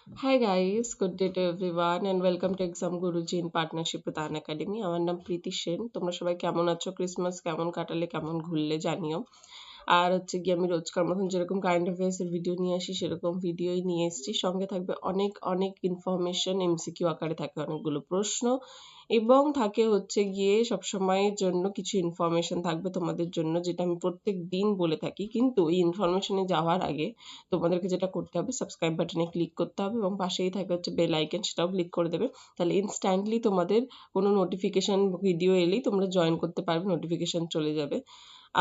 Hi guys, good day to everyone and welcome to Exam Guruji in partnership with An Academy. আমার নাম প্রীতি সেন। তোমরা সবাই কেমন আছো? ক্রিসমাস কেমন কাটালে, কেমন ঘুরলে জানিও। আর হচ্ছে গিয়ে আমি রোজকার মতন যেরকম কারেন্ট অ্যাফেয়ার্স এর ভিডিও নিয়ে আসি সেরকম ভিডিওই নিয়ে এসেছি। সঙ্গে থাকবে অনেক অনেক ইনফরমেশন, এমসিকিউ আকারে থাকে অনেকগুলো প্রশ্ন এবং থাকে হচ্ছে গিয়ে সবসময়ের জন্য কিছু ইনফরমেশন থাকবে তোমাদের জন্য, যেটা আমি প্রত্যেক দিন বলে থাকি। কিন্তু এই ইনফরমেশনে যাওয়ার আগে তোমাদেরকে যেটা করতে হবে, সাবস্ক্রাইব বাটনে ক্লিক করতে হবে এবং পাশেই থাকে হচ্ছে বেল আইকন, সেটাও ক্লিক করে দেবে। তাহলে ইনস্ট্যান্টলি তোমাদের কোনো নোটিফিকেশন ভিডিও এলেই তোমরা জয়েন করতে পারবে, নোটিফিকেশন চলে যাবে।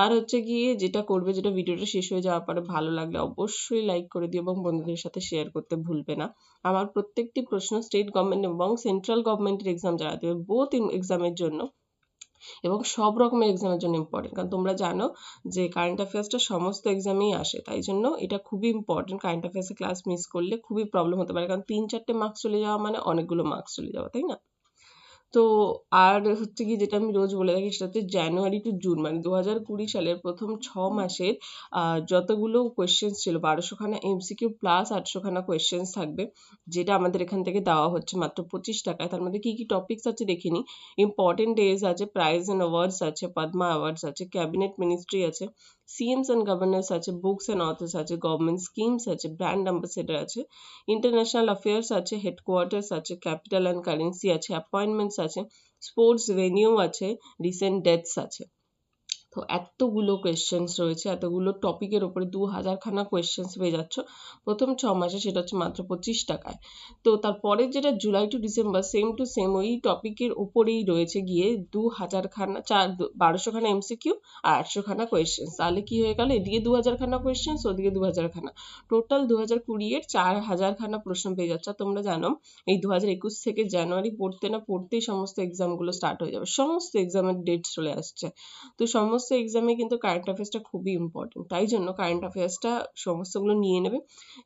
আর হচ্ছে গিয়ে যেটা করবে, যেটা ভিডিওটা শেষ হয়ে যাওয়ার পরে ভালো লাগলে অবশ্যই লাইক করে দিও এবং বন্ধুদের সাথে শেয়ার করতে ভুলবে না। আমার প্রত্যেকটি প্রশ্ন স্টেট গভর্নমেন্ট এবং সেন্ট্রাল গভর্নমেন্টের এক্সাম যারা দেবে, বোথ এক্সামের জন্য এবং সব রকমের এক্সামের জন্য ইম্পর্টেন্ট। কারণ তোমরা জানো যে কারেন্ট অ্যাফেয়ার্সটা সমস্ত এক্সামেই আসে, তাই জন্য এটা খুবই ইম্পর্টেন্ট। কারেন্ট অ্যাফেয়ার্সের ক্লাস মিস করলে খুবই প্রবলেম হতে পারে, কারণ 3-4টে মার্কস চলে যাওয়া মানে অনেকগুলো মার্কস চলে যাওয়া, তাই না? তো আর হচ্ছে কি, যেটা আমি রোজ বলে থাকি সেটা হচ্ছে জানুয়ারি টু জুন মানে 2020 সালের প্রথম 6 মাসের যতগুলো কোয়েশ্চেন্স ছিল, 1200খানা এমসিকিউ প্লাস 800খানা কোয়েশ্চেন্স থাকবে, যেটা আমাদের এখান থেকে দেওয়া হচ্ছে মাত্র 25 টাকায়। তার মধ্যে কি কি টপিকস আছে দেখে নিই। ইম্পর্টেন্ট ডেজ আছে, প্রাইজ অ্যান্ড অ্যাওয়ার্ডস আছে, পদ্মা অ্যাওয়ার্ডস আছে, ক্যাবিনেট মিনিস্ট্রি আছে, সিএমস অ্যান্ড গভর্নর্স আছে, বুকস অ্যান্ড অথর্স আছে, গভর্নমেন্ট স্কিমস আছে, ব্র্যান্ড অ্যাম্বাসেডর আছে, ইন্টারন্যাশনাল অ্যাফেয়ার্স আছে, হেডকোয়ার্টার্স আছে, ক্যাপিটাল অ্যান্ড কারেন্সি আছে, অ্যাপয়েন্টমেন্টস আছে, স্পোর্টস ভেনিউ আছে, রিসেন্ট ডেথস আছে। তো এতগুলো কোয়েশ্চেন্স রয়েছে, এতগুলো টপিকের ওপরে 2000খানা কোয়েশ্চেন্স পেয়ে যাচ্ছ প্রথম 6 মাসে, সেটা হচ্ছে মাত্র 25 টাকায়। তো তারপরে যেটা July to December same to same ওই টপিকের ওপরেই রয়েছে গিয়ে 2000খানা 1200খানা এমসিকিউ আর 800খানা কোয়েশ্চেন্স। তাহলে কি হয়ে গেল, এদিকে 2000খানা কোয়েশ্চেন্স, ওদিকে 2000খানা, টোটাল 2020-এর 4000খানা প্রশ্ন পেয়ে যাচ্ছে। আর তোমরা জানো এই 2021 থেকে জানুয়ারি পড়তে না পড়তেই সমস্ত এক্সামগুলো স্টার্ট হয়ে যাবে, সমস্ত এক্সামের ডেট চলে আসছে। তো সমস্ত এক্সামে কিন্তু কারেন্ট অ্যাফেয়ার্সটা খুবই ইম্পর্টেন্ট, তাই জন্য কারেন্ট অ্যাফেয়ার্সটা সমস্তগুলো নিয়ে নেবে।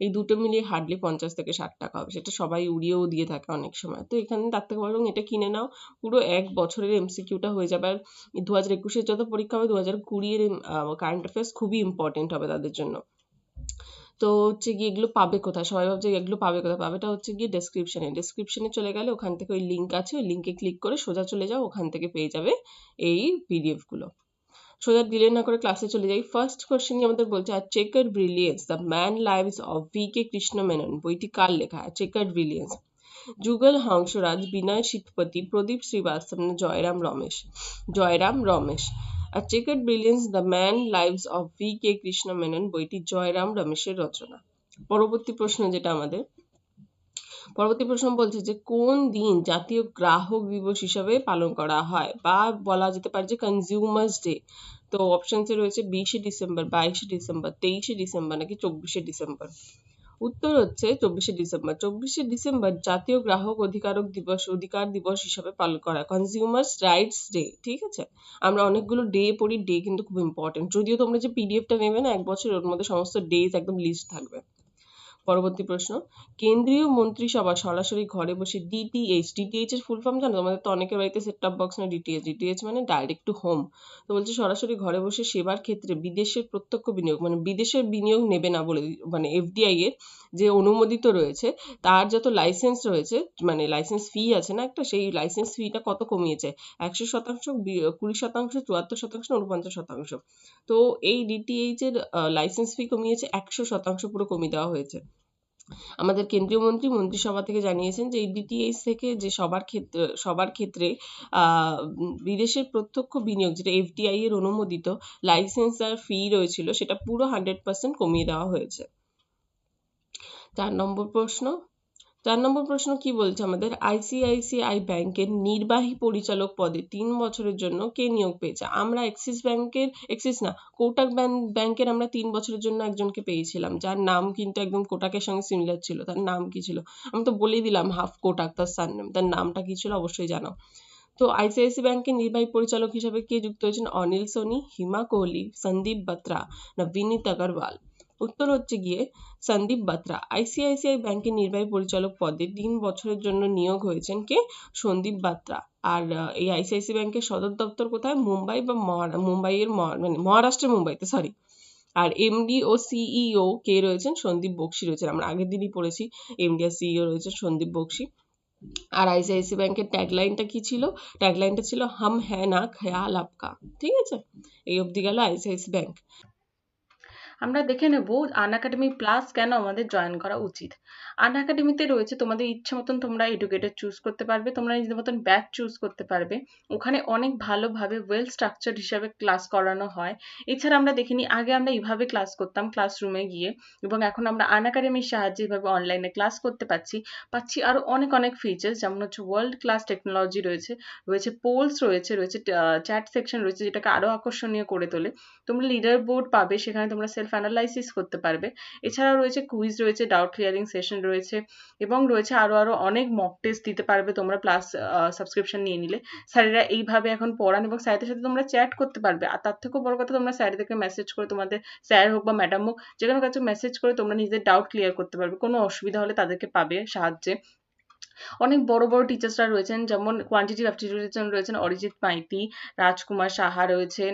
এই দুটো মিলিয়ে হার্ডলি 50 থেকে 60 টাকা হবে, সেটা সবাই উড়িয়েও দিয়ে থাকে অনেক সময়। তো এখানে তার থেকে বরং এটা কিনে নাও, পুরো এক বছরের এমসিকিউটা হয়ে যাবে। আর 2021-এর যত পরীক্ষা হবে 2020-এর কারেন্ট অ্যাফেয়ার্স খুবই ইম্পর্টেন্ট হবে তাদের জন্য। তো হচ্ছে গিয়ে এগুলো পাবে কোথায়, সবাই ভাবছে এগুলো পাবে কোথায়, পাবেটা হচ্ছে গিয়ে ডেসক্রিপশনে চলে গেলে ওখান থেকে ওই লিঙ্ক আছে, ওই লিঙ্কে ক্লিক করে সোজা চলে যাও, ওখান থেকে পেয়ে যাবে এই পিডিএফ গুলো। সোজা ডিলে না করে ক্লাসে চলে যাই। ফার্স্ট কোশ্চেনই আমাদের বলছে আর chequered brilliance the man lives of VK Krishna Menon বইটি কার লেখা? চেকার্ড ব্রিলিয়েন্স যুগল হংসরাজ, বিনয় শীতপতি, প্রদীপ শ্রীবাস্তব না জয়রাম রমেশ। আর chequered brilliance the man lives of VK Krishna Menon বইটি জয়রাম রমেশের রচনা। পরবর্তী প্রশ্ন যেটা আমাদের, পরবর্তী প্রশ্ন বলছে যে কোন দিন জাতীয় গ্রাহক দিবস হিসাবে পালন করা হয়, বা বলা যেতে পারে যে কনজিউমার্স ডে। তো অপশনসে রয়েছে 20শে ডিসেম্বর, 22শে ডিসেম্বর, 23শে ডিসেম্বর নাকি 24শে ডিসেম্বর। উত্তর হচ্ছে 24শে ডিসেম্বর। 24শে ডিসেম্বর জাতীয় গ্রাহক অধিকার দিবস হিসাবে পালন করা হয়, কনজিউমার্স রাইটস ডে। ঠিক আছে, আমরা অনেকগুলো ডে পড়ি, ডে কিন্তু খুব ইম্পর্টেন্ট। যদিও তোমরা যে পিডিএফটা নেবে না এক বছর, ওর মধ্যে সমস্ত ডেজ একদম লিস্ট থাকবে। পরবর্তী প্রশ্ন, কেন্দ্রীয় মন্ত্রিসভা সরাসরি ঘরে বসে ডিটিএইচ এর ফুল ফর্ম জানো? তোমাদের তো অনেকের বাড়িতে সেট টপ বক্স না ডিটিএইচ মানে ডাইরেক্ট টু হোম। তো বলছে সরাসরি ঘরে বসে সেবার ক্ষেত্রে বিদেশের প্রত্যক্ষ বিনিয়োগ মানে বিদেশের বিনিয়োগ নেবে না বলে, মানে এফডিআই এর যে অনুমোদিত রয়েছে তার যত লাইসেন্স রয়েছে, মানে লাইসেন্স ফি আছে না একটা, সেই লাইসেন্স ফিটা কত কমিয়েছে? 100%, 20%, 74%, 49%। তো এই ডিটিএইচ এর লাইসেন্স ফি কমিয়েছে 100%, পুরো কমিয়ে দেওয়া হয়েছে। আমাদের কেন্দ্রীয় মন্ত্রিসভা থেকে জানিয়েছেন যে এই ডিটিএইচ থেকে যে সবার ক্ষেত্রে বিদেশের প্রত্যক্ষ বিনিয়োগ যেটা এফডিআই এর অনুমোদিত লাইসেন্স আর ফি রয়েছিল সেটা পুরো 100% কমিয়ে দেওয়া হয়েছে। 4 নম্বর প্রশ্ন কি বলছে আমাদের, আইসিআইসিআই ব্যাংকের নির্বাহী পরিচালক পদে 3 বছরের জন্য কে নিয়োগ পেয়েছে? আমরা কোটাক ব্যাংকের আমরা 3 বছরের জন্য একজনকে পেয়েছিলাম, যার নাম কিন্তু একদম কোটাকের সঙ্গে সিমিলার ছিল। তার নাম কি ছিল? আমি তো বলেই দিলাম হাফ কোটাক তার সারনেম, তার নামটা কি ছিল অবশ্যই জানাও। তো আইসিআইসি ব্যাংকের নির্বাহী পরিচালক হিসেবে কে যুক্ত হয়েছেন? অনিল সোনি, হিমা কোহলি, সন্দীপ বাত্রা না বিনীত আগরওয়াল। উত্তর হচ্ছে গিয়ে সন্দীপ বাত্রা। আইসিআইসিআই ব্যাংকের নির্বাহী পরিচালক পদে 3 বছরের জন্য নিয়োগ হয়েছেন কে? সন্দীপ বাত্রা। আর এই আইসিআইসি ব্যাংকের সদর দপ্তর কোথায়? মুম্বাই বা মুম্বাইয়ের মানে মহারাষ্ট্রের মুম্বাইতে, সরি। আর এমডি ও সিইও কে রয়েছেন? সন্দীপ বক্সি রয়েছেন। আমরা আগের দিনই পড়েছি এমডি আর সিইও রয়েছেন সন্দীপ বক্সি। আর আইসিআইসি ব্যাংকের ট্যাগলাইনটা কি ছিল? ট্যাগলাইনটা ছিল হাম হ্যাঁ না খেয়াল আপকা। ঠিক আছে, এই অবধি গেল আইসিআইসি ব্যাংক। আমরা দেখে নেব আনএকাডেমি প্লাস কেন আমাদের জয়েন করা উচিত। আনএকাডেমিতে রয়েছে তোমাদের ইচ্ছা মতন তোমরা এডুকেটর চুজ করতে পারবে, তোমরা নিজেদের মতন ব্যাচ চুজ করতে পারবে। ওখানে অনেক ভালোভাবে ওয়েল স্ট্রাকচার্ড হিসাবে ক্লাস করানো হয়। এছাড়া আমরা দেখিনি, আগে আমরা এইভাবে ক্লাস করতাম ক্লাসরুমে গিয়ে, এবং এখন আমরা আনএকাডেমির সাহায্যে এইভাবে অনলাইনে ক্লাস করতে পাচ্ছি আরো অনেক অনেক ফিচার্স, যেমন হচ্ছে ওয়ার্ল্ড ক্লাস টেকনোলজি রয়েছে, রয়েছে পোলস রয়েছে, রয়েছে চ্যাট সেকশন রয়েছে, যেটাকে আরো আকর্ষণীয় করে তোলে। তোমরা লিডার বোর্ড পাবে, সেখানে তোমরা সেলফ অ্যানালাইসিস করতে পারবে। এছাড়াও রয়েছে কুইজ রয়েছে, ডাউট ক্লিয়ারিং সেশন রয়েছে, এবং রয়েছে আরো অনেক মক টেস্ট দিতে পারবে তোমরা প্লাস সাবস্ক্রিপশন নিয়ে নিলে। স্যারেরা এইভাবে এখন পড়ান, এবং স্যারদের সাথে তোমরা চ্যাট করতে পারবে। আর তার থেকেও বড় কথা, তোমরা স্যারদেরকে মেসেজ করে, তোমাদের স্যার হোক বা ম্যাডাম হোক, যে কোনো কাছে মেসেজ করে তোমরা নিজেদের ডাউট ক্লিয়ার করতে পারবে। কোনো অসুবিধা হলে তাদেরকে পাবে সাহায্যে। অনেক বড় বড় টিচার্সরা রয়েছেন, যেমন কোয়ান্টিটিভ অ্যাপটিটিউডের জন্য রয়েছেন অরিজিৎ মাইতি, রাজকুমার সাহা রয়েছেন,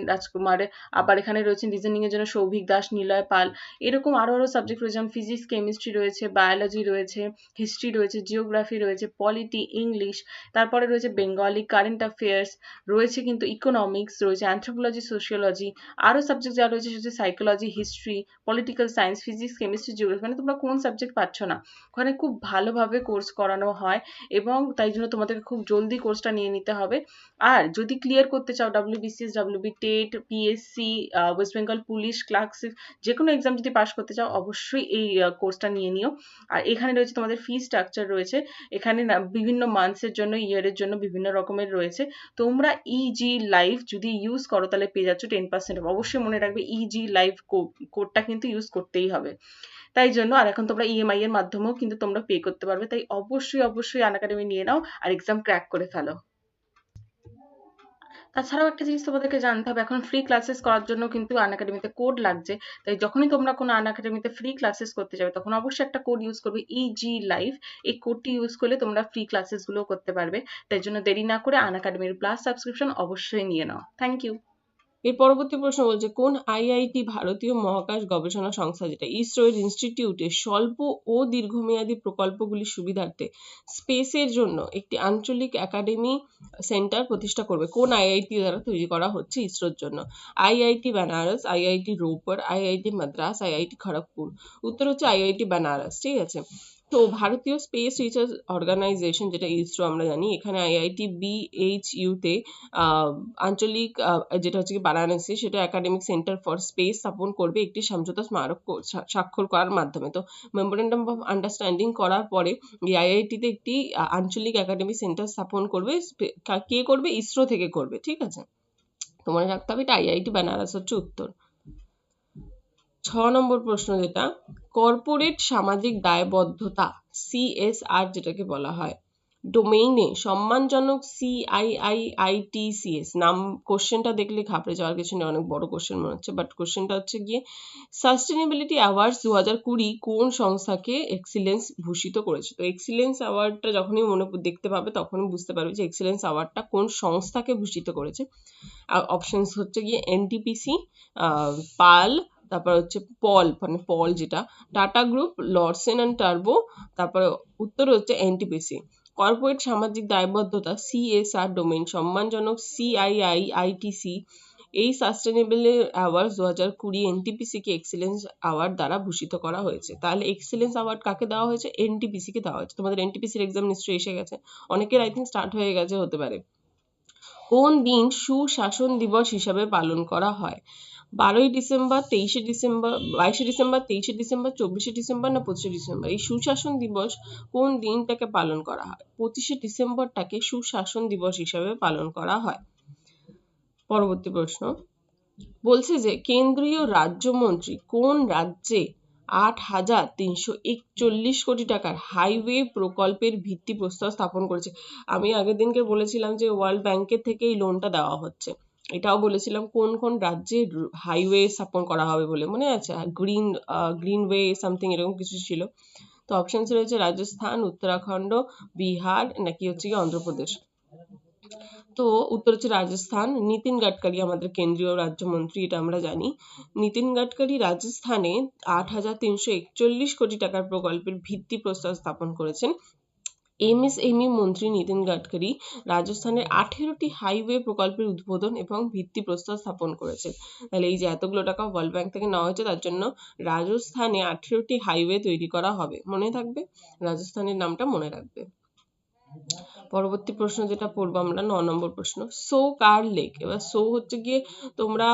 আবার এখানে রয়েছেন রিজনিং এর জন্য সৌভিক দাস, নিলয় পাল। এরকম আরো সাবজেক্ট রয়েছে, যেমন ফিজিক্স, কেমিস্ট্রি রয়েছে, বায়োলজি রয়েছে, হিস্ট্রি রয়েছে, জিওগ্রাফি রয়েছে, পলিটি, ইংলিশ, তারপরে রয়েছে বেঙ্গলি, কারেন্ট অ্যাফেয়ার্স রয়েছে, কিন্তু ইকোনমিক্স রয়েছে, অ্যানথ্রোপোলজি, সোশিওলজি। আরো সাবজেক্ট যা রয়েছে সেটা psychology, history, political science, physics, chemistry, geography. মানে তোমরা কোন সাবজেক্ট পাচ্ছ না, ওখানে খুব ভালোভাবে কোর্স করানো হয়, এবং তাই জন্য তোমাদেরকে খুব জলদি কোর্সটা নিয়ে নিতে হবে। আর যদি ক্লিয়ার করতে চাও WBCS, WB TET, PSC, West Bengal police, clerkship, যে কোনো এক্সাম যদি পাস করতে চাও, অবশ্যই এই কোর্সটা নিয়ে নিও। আর এখানে রয়েছে তোমাদের ফি স্ট্রাকচার রয়েছে, এখানে বিভিন্ন মান্থসের জন্য, ইয়ারের জন্য বিভিন্ন রকমের রয়েছে। তোমরা ইজি লাইভ যদি ইউজ করো তাহলে পেয়ে যাচ্ছ 10%। অবশ্যই মনে রাখবে ইজি লাইভ কোডটা কিন্তু ইউজ করতেই হবে। তাই জন্য, আর এখন তোমরা ইএমআই এর মাধ্যমেও কিন্তু তোমরা পে করতে পারবে। তাই অবশ্যই আনএকাডেমি নিয়ে নাও আর এক্সাম ক্র্যাক করে ফেলো। তাছাড়াও একটা জিনিস তোমাদেরকে জানতে হবে, এখন ফ্রি ক্লাসেস করার জন্য কিন্তু আনএকাডেমিতে কোড লাগছে। তাই যখনই তোমরা কোনো আনএকাডেমিতে ফ্রি ক্লাসেস করতে যাবে, তখন অবশ্যই একটা কোড ইউজ করবে, ইজি লাইভ। এই কোডটি ইউজ করলে তোমরা ফ্রি ক্লাসেস গুলো করতে পারবে। তাই জন্য দেরি না করে আনএকাডেমির প্লাস সাবস্ক্রিপশন অবশ্যই নিয়ে নাও। Thank you. এর পরবর্তী প্রশ্ন বলছে, কোন আইআইটি ভারতীয় মহাকাশ গবেষণা সংস্থা, যেটা ইসরো এর ইনস্টিটিউটে স্বল্প ও দীর্ঘমেয়াদী প্রকল্পগুলির সুবিধার্থে স্পেসের জন্য একটি আঞ্চলিক একাডেমি সেন্টার প্রতিষ্ঠা করবে? কোন আইআইটি দ্বারা তৈরি করা হচ্ছে ইসরোর জন্য? IIT Benares, IIT Ropar, IIT Madras, IIT Kharagpur. উত্তর হচ্ছে আইআইটি বেনারস। ঠিক আছে, তো ভারতীয় স্পেস রিসার্চ অর্গানাইজেশন, যেটা ইসরো আমরা জানি, এখানে আইআইটি BHU তে আঞ্চলিক যেটা হচ্ছে কি বারাণসী, সেটা একাডেমিক সেন্টার ফর স্পেস স্থাপন করবে একটি সমঝোতা স্মারক স্বাক্ষর করার মাধ্যমে। তো মেমোরেন্ডাম অফ আন্ডারস্ট্যান্ডিং করার পরে এই আইআইটি তে একটি আঞ্চলিক একাডেমিক সেন্টার স্থাপন করবে। কে করবে? ইসরো থেকে করবে। ঠিক আছে, তো মনে রাখতে হবে এটা আইআইটি বেনারস হচ্ছে উত্তর। 6 নম্বর প্রশ্ন, যেটা কর্পোরেট সামাজিক দায়বদ্ধতা, CSR যেটাকে বলা হয়, ডোমেইনে সম্মানজনক CIIITCS নাম। কোশ্চেনটা দেখলে ঘাবড়ে যাওয়ার কিছু নেই, অনেক বড় কোশ্চেন মনে হচ্ছে, বাট কোশ্চেনটা হচ্ছে গিয়ে সাস্টেনেবিলিটি অ্যাওয়ার্ডস 2020 কোন সংস্থাকে এক্সিলেন্স ভূষিত করেছে? তো এক্সিলেন্স অ্যাওয়ার্ডটা যখনই দেখতে পাবে তখনই বুঝতে পারবে যে এক্সিলেন্স অ্যাওয়ার্ডটা কোন সংস্থাকে ভূষিত করেছে। অপশনস হচ্ছে গিয়ে NTPC, পাল, তারপর হচ্ছে পল যেটা, টাটা গ্রুপ, লরসেন অ্যান্ড টার্বো, তারপরে উত্তর হচ্ছে NTPC। কর্পোরেট সামাজিক দায়বদ্ধতা CSR ডোমেইন সম্মানজনক CIIITC এই সাস্টেনেবল অ্যাওয়ার্ডস 2020 NTPC কে এক্সিলেন্স অ্যাওয়ার্ড দ্বারা ভূষিত করা হয়েছে। তাহলে এক্সিলেন্স অ্যাওয়ার্ড কাকে দেওয়া হয়েছে? NTPC কে দেওয়া হয়েছে। তোমাদের NTPC এর এক্সাম নিশ্চয়ই এসে গেছে, অনেকের আই থিঙ্ক স্টার্ট হয়ে গেছে, হতে পারে। কোন দিন সুশাসন দিবস হিসাবে পালন করা হয়? 12ই ডিসেম্বর, 23শে ডিসেম্বর, 22শে ডিসেম্বর, 23শে ডিসেম্বর, 24শে ডিসেম্বর না 25শে ডিসেম্বর? এই সুশাসন দিবস কোন দিনটাকে পালন করা হয়? 25শে ডিসেম্বরটাকে সুশাসন দিবস হিসাবে পালন করা হয়। পরবর্তী প্রশ্ন বলছে যে কেন্দ্রীয় রাজ্যমন্ত্রী কোন রাজ্যে 8,341 কোটি টাকার হাইওয়ে প্রকল্পের ভিত্তিপ্রস্তর স্থাপন করেছে? আমি আগের দিনকে বলেছিলাম যে ওয়ার্ল্ড ব্যাংকের থেকে এই লোনটা দেওয়া হচ্ছে, এটাও বলেছিলাম কোন কোন রাজ্যে হাইওয়ে স্থাপন করা হবে বলে, মনে আছে? গ্রিনওয়ে সামথিং এরকম কিছু ছিল। তো অপশনস রয়েছে রাজস্থান, উত্তরাখণ্ড, বিহার, নাকি হচ্ছে কি অন্ধ্রপ্রদেশ। তো উত্তর হচ্ছে রাজস্থান। নীতিন গাডকারি আমাদের কেন্দ্রীয় রাজ্যমন্ত্রী, এটা আমরা জানি। নীতিন গাডকারি রাজস্থানে 8,341 কোটি টাকার প্রকল্পের ভিত্তি প্রস্তর স্থাপন করেছেন। এমএসএমই মন্ত্রী নীতিন গাডকারি রাজস্থানের 18টি হাইওয়ে প্রকল্পের উদ্বোধন এবং ভিত্তি প্রস্তর স্থাপন করেছেন। তাহলে এই যে এতগুলো টাকা ওয়ার্ল্ড ব্যাংক থেকে নেওয়া হয়েছে, তার জন্য রাজস্থানে 18টি হাইওয়ে তৈরি করা হবে। মনে থাকবে, রাজস্থানের নামটা মনে রাখবে। পরবর্তী প্রশ্ন যেটা পড়বো আমরা 9 নম্বর প্রশ্ন, সো কার লেক। এবার সো হচ্ছে গিয়ে তোমরা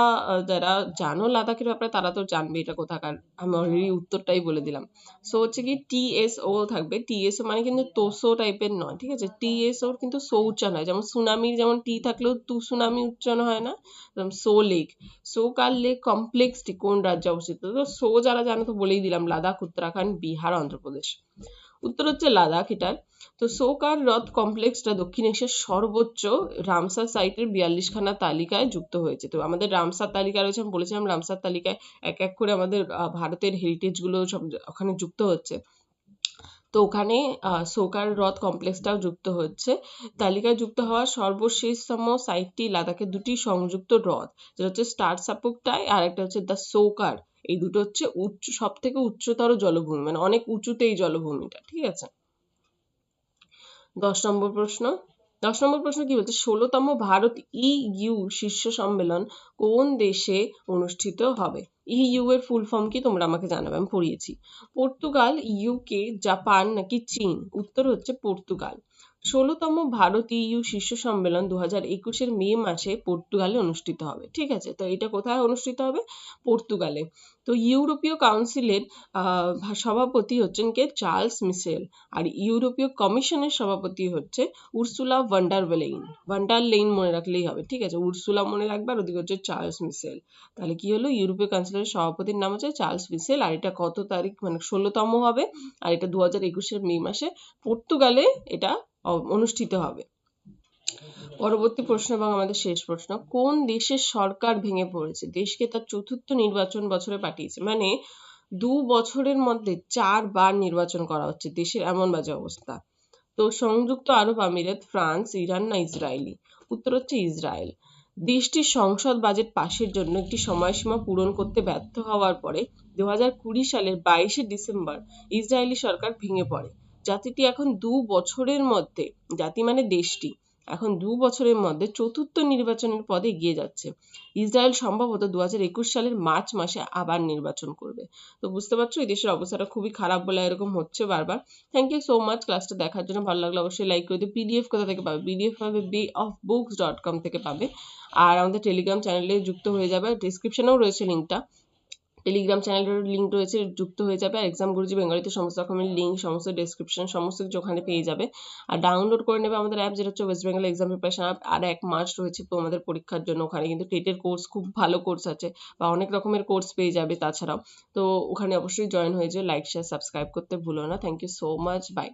যারা জানো লাদাখের ব্যাপারে তারা তো জানবে এটা কোথাকার, আমি অলরেডি উত্তরটাই বলে দিলাম। সো হচ্ছে কি TSO থাকবে, TSO মানে কিন্তু তোসো টাইপের নয়, ঠিক আছে। TSO কিন্তু সো উচ্চারণ হয়, যেমন সুনামির যেমন টি থাকলেও তু সুনামি উচ্চারণ হয় না, সো লেক। সো কার লেক কমপ্লেক্সটি কোন রাজ্যে অবস্থিত? তো সো যারা জানো তো বলেই দিলাম, লাদাখ, উত্তরাখণ্ড, বিহার, অন্ধ্রপ্রদেশ। উত্তর হচ্ছে লাদাখ এটার। তো সোকার হ্রদ কমপ্লেক্সটা দক্ষিণ এশিয়ার সর্বোচ্চ রামসার সাইটের 42খানা তালিকায় যুক্ত হয়েছে। তো আমাদের রামসার তালিকা রয়েছে, আমি বলেছিলাম রামসার তালিকায় এক এক করে আমাদের ভারতের হেরিটেজ গুলো সব ওখানে যুক্ত হচ্ছে। তো ওখানে সোকার হ্রদ কমপ্লেক্সটাও যুক্ত হচ্ছে। তালিকায় যুক্ত হওয়া সর্বশেষতম সাইটটি লাদাখের দুটি সংযুক্ত হ্রদ, যেটা হচ্ছে স্টার সাপুকটাই আর একটা হচ্ছে দ্য সোকার। এই দুটো হচ্ছে সব থেকে উচ্চতর জলভূমি, মানে অনেক উঁচুতে এই জলভূমিটা, ঠিক আছে। 10 নম্বর প্রশ্ন। 10 নম্বর প্রশ্ন কি বলছে, 16তম ভারত EU শীর্ষ সম্মেলন কোন দেশে অনুষ্ঠিত হবে? EU এর ফুল ফর্ম কি তোমরা আমাকে জানাবে, আমি পড়িয়েছি। পর্তুগাল, UK, জাপান নাকি চীন? উত্তর হচ্ছে পর্তুগাল। 16তম ভারত EU শীর্ষ সম্মেলন 2021-এর মে মাসে পর্তুগালে অনুষ্ঠিত হবে, ঠিক আছে। তো এটা কোথায় অনুষ্ঠিত হবে? পর্তুগালে। তো ইউরোপীয় কাউন্সিলের সভাপতি হচ্ছেন কে? চার্লস মিশেল। আর ইউরোপীয় কমিশনের সভাপতি হচ্ছে উর্সুলা ভান্ডার লেইন মনে রাখলেই হবে, ঠিক আছে। উর্সুলা মনে রাখবে, আর ওদিকে হচ্ছে চার্লস মিশেল। তাহলে কি হলো, ইউরোপীয় কাউন্সিলের সভাপতির নাম হচ্ছে চার্লস মিশেল। আর এটা কত তারিখ, মানে 16তম হবে, আর এটা 2021-এর মে মাসে পর্তুগালে এটা অনুষ্ঠিত হবে। পরবর্তী প্রশ্ন এবং আমাদের শেষ প্রশ্ন, কোন দেশের সরকার ভেঙে পড়েছে, দেশকে তার চতুর্থ নির্বাচন বছরে পাঠিয়েছে? মানে 2 বছরের মধ্যে 4 বার নির্বাচন করা হচ্ছে, দেশের এমন বাজে অবস্থা। তো সংযুক্ত আরব আমিরাত, ফ্রান্স, ইরান না ইসরায়েলি? উত্তর হচ্ছে ইসরায়েল। দেশটির সংসদ বাজেট পাশের জন্য একটি সময়সীমা পূরণ করতে ব্যর্থ হওয়ার পরে 2020 সালের 22শে ডিসেম্বর ইসরায়েলি সরকার ভেঙে পড়ে। জাতিটি এখন 2 বছরের মধ্যে, জাতি মানে দেশটি, এখন 2 বছরের মধ্যে চতুর্থ নির্বাচনের পদে এগিয়ে যাচ্ছে। ইসরায়েল সম্ভবত 2021 সালের মার্চ মাসে আবার নির্বাচন করবে। তো বুঝতে পারছো এই দেশের অবস্থাটা খুবই খারাপ বলে এরকম হচ্ছে বারবার। থ্যাংক ইউ সো মাচ ক্লাসটা দেখার জন্য, ভালো লাগলে অবশ্যই লাইক করে দিও। PDF কোথা থেকে পাবে? PDF পাবে bayofbooks.com থেকে পাবে। আর আমাদের টেলিগ্রাম চ্যানেলে যুক্ত হয়ে যাবে, ডিসক্রিপশনেও রয়েছে লিঙ্কটা, টেলিগ্রাম চ্যানেলের লিঙ্ক রয়েছে, যুক্ত হয়ে যাবে। আর এক্সাম গুরুজি বেঙ্গলিতে সমস্ত রকমের লিঙ্ক, সমস্ত ডেসক্রিপশন, সমস্ত কিছু ওখানে পেয়ে যাবে। আর ডাউনলোড করে নেবে আমাদের অ্যাপ, যেটা হচ্ছে West Bengal exam preparation app. আর 1 মাস রয়েছে তো আমাদের পরীক্ষার জন্য, ওখানে কিন্তু টেটের কোর্স, খুব ভালো কোর্স আছে, বা অনেক রকমের কোর্স পেয়ে যাবে তাছাড়াও। তো ওখানে অবশ্যই জয়েন হয়ে যাও, লাইক শেয়ার সাবস্ক্রাইব করতে ভুলো না। Thank you so much, by.